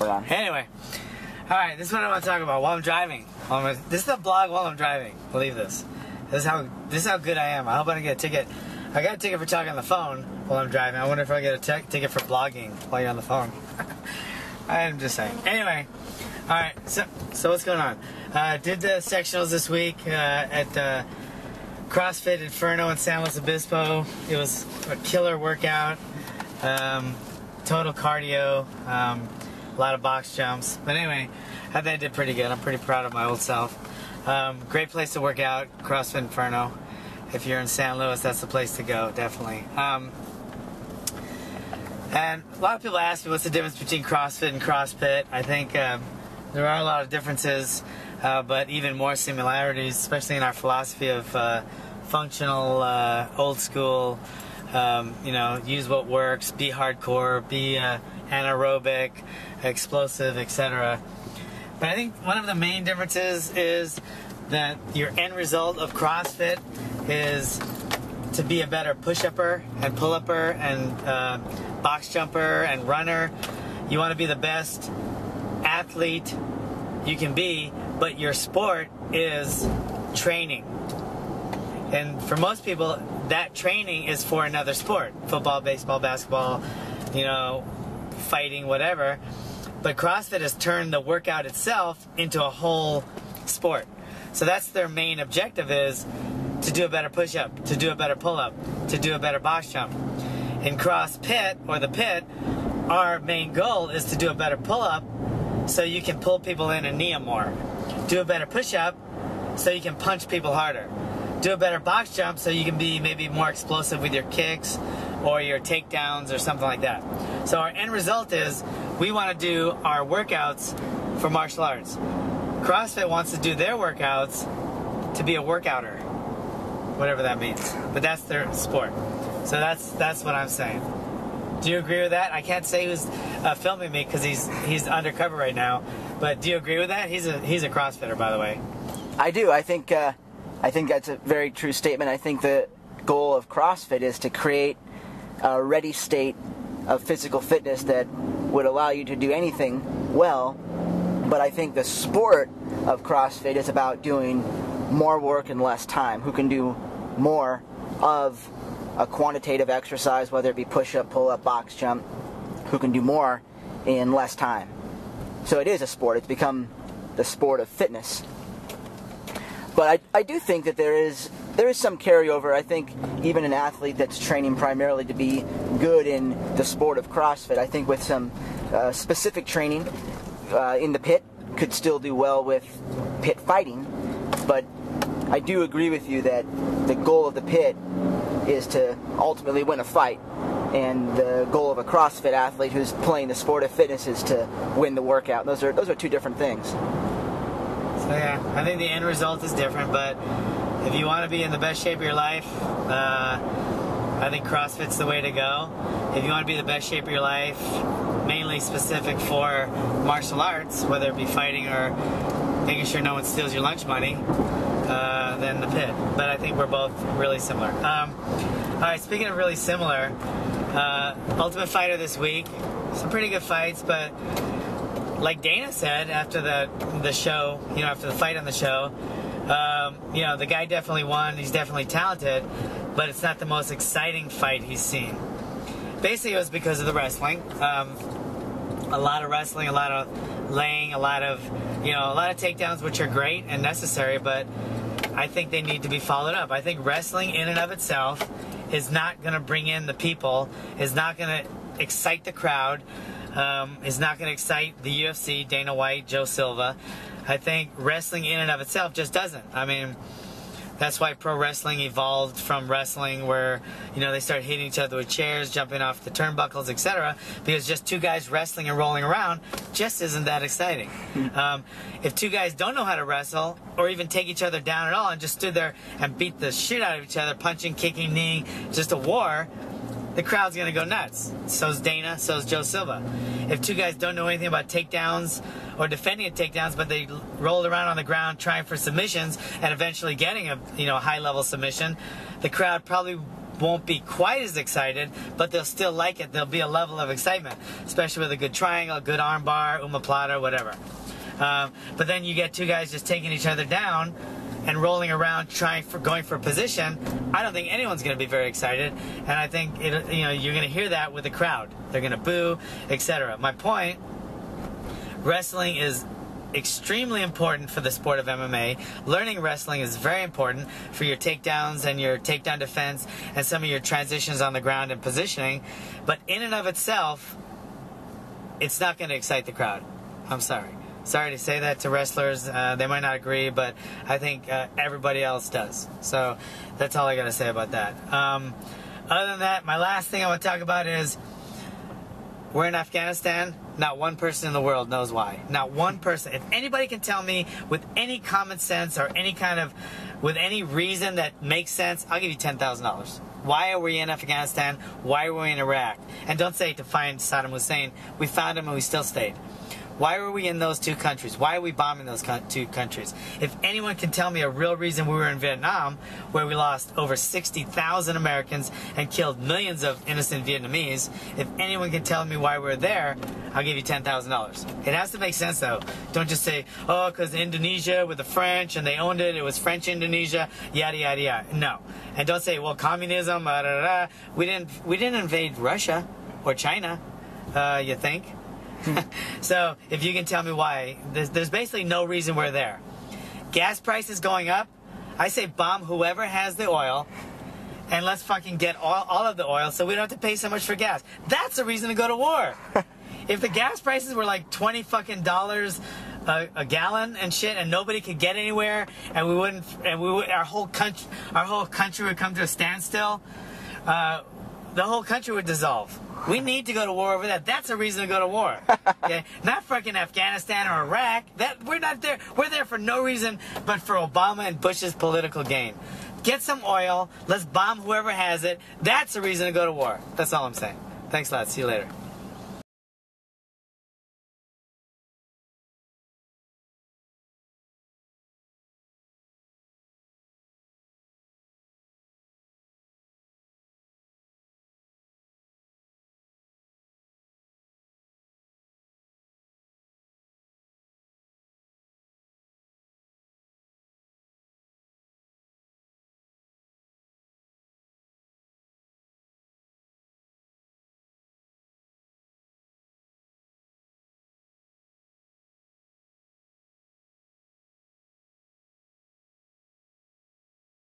But anyway, all right, this is what I want to talk about while I'm driving. This is the vlog while I'm driving. Believe this. This is how good I am. I hope I don't get a ticket. I got a ticket for talking on the phone while I'm driving. I wonder if I get a ticket for blogging while you're on the phone. I'm just saying. Anyway, all right. So what's going on? Did the sectionals this week at CrossFit Inferno in San Luis Obispo. It was a killer workout. Total cardio. A lot of box jumps. But anyway, I think I did pretty good. I'm pretty proud of my old self. Great place to work out, CrossFit Inferno. If you're in San Luis, that's the place to go, definitely. And a lot of people ask me what's the difference between CrossFit and CrossFit. I think there are a lot of differences, but even more similarities, especially in our philosophy of functional, old school, use what works, be hardcore, be anaerobic, explosive, etc. But I think one of the main differences is that your end result of CrossFit is to be a better push-upper and pull-upper and box jumper and runner. You want to be the best athlete you can be, but your sport is training. And for most people, that training is for another sport. Football, baseball, basketball, fighting, whatever. But CrossFit has turned the workout itself into a whole sport. So that's their main objective, is to do a better push-up, to do a better pull-up, to do a better box jump. In CrossFit, or the pit, our main goal is to do a better pull-up so you can pull people in and knee them more. Do a better push-up so you can punch people harder. Do a better box jump so you can be maybe more explosive with your kicks or your takedowns or something like that. So our end result is we want to do our workouts for martial arts. CrossFit wants to do their workouts to be a workouter, whatever that means. But that's their sport. So that's what I'm saying. Do you agree with that? I can't say who's filming me because he's undercover right now. But do you agree with that? He's a CrossFitter, by the way. I do. I think that's a very true statement. I think the goal of CrossFit is to create a ready state of physical fitness that would allow you to do anything well. But I think the sport of CrossFit is about doing more work in less time. Who can do more of a quantitative exercise, whether it be push-up, pull-up, box jump, who can do more in less time. So it is a sport. It's become the sport of fitness. But I do think that there is some carryover. I think even an athlete that's training primarily to be good in the sport of CrossFit, I think with some specific training in the pit could still do well with pit fighting. But I do agree with you that the goal of the pit is to ultimately win a fight, and the goal of a CrossFit athlete who's playing the sport of fitness is to win the workout. Those are two different things. So yeah, I think the end result is different, but if you want to be in the best shape of your life, I think CrossFit's the way to go. If you want to be the best shape of your life, mainly specific for martial arts, whether it be fighting or making sure no one steals your lunch money, then the pit. But I think we're both really similar. Alright, speaking of really similar, Ultimate Fighter this week, some pretty good fights, but like Dana said after the show, after the fight on the show, the guy definitely won. He's definitely talented, but it's not the most exciting fight he's seen. Basically, it was because of the wrestling. A lot of wrestling, a lot of laying, a lot of takedowns, which are great and necessary, but I think they need to be followed up. I think wrestling in and of itself is not going to bring in the people, is not going to excite the crowd, is not going to excite the UFC, Dana White, Joe Silva. I think wrestling in and of itself just doesn't. I mean, that's why pro wrestling evolved from wrestling where, they started hitting each other with chairs, jumping off the turnbuckles, etc. Because just two guys wrestling and rolling around just isn't that exciting. If two guys don't know how to wrestle or even take each other down at all and just stood there and beat the shit out of each other, punching, kicking, kneeing, just a war, the crowd's going to go nuts. So's Dana, so's Joe Silva. If two guys don't know anything about takedowns or defending takedowns, but they rolled around on the ground trying for submissions and eventually getting a high-level submission, the crowd probably won't be quite as excited, but they'll still like it. There'll be a level of excitement, especially with a good triangle, a good arm bar, omoplata, whatever. But then you get two guys just taking each other down and rolling around going for position. I don't think anyone's going to be very excited, and I think you're going to hear that with the crowd. They're going to boo, etc. My point: wrestling is extremely important for the sport of MMA. Learning wrestling is very important for your takedowns and your takedown defense and some of your transitions on the ground and positioning. But in and of itself, it's not going to excite the crowd. I'm sorry. Sorry to say that to wrestlers. They might not agree, but I think everybody else does. So that's all I got to say about that. Other than that, my last thing I want to talk about is we're in Afghanistan. Not one person in the world knows why. Not one person. If anybody can tell me with any common sense or with any reason that makes sense, I'll give you $10,000. Why are we in Afghanistan? Why are we in Iraq? And don't say to find Saddam Hussein. We found him and we still stayed. Why were we in those two countries? Why are we bombing those two countries? If anyone can tell me a real reason we were in Vietnam, where we lost over 60,000 Americans and killed millions of innocent Vietnamese, if anyone can tell me why we're there, I'll give you $10,000. It has to make sense, though. Don't just say, oh, because Indonesia with the French and they owned it, it was French Indonesia, yada, yada, yada. No. And don't say, well, communism, da, da, da. We didn't invade Russia or China, you think? So if you can tell me why, there's basically no reason we're there. Gas prices going up. I say bomb whoever has the oil, and let's fucking get all of the oil so we don't have to pay so much for gas. That's a reason to go to war. If the gas prices were like $20 fucking a gallon and shit, and nobody could get anywhere, and our whole country would come to a standstill, the whole country would dissolve. We need to go to war over that. That's a reason to go to war. Okay? Not fucking Afghanistan or Iraq. We're not there. We're there for no reason but for Obama and Bush's political gain. Get some oil. Let's bomb whoever has it. That's a reason to go to war. That's all I'm saying. Thanks a lot. See you later.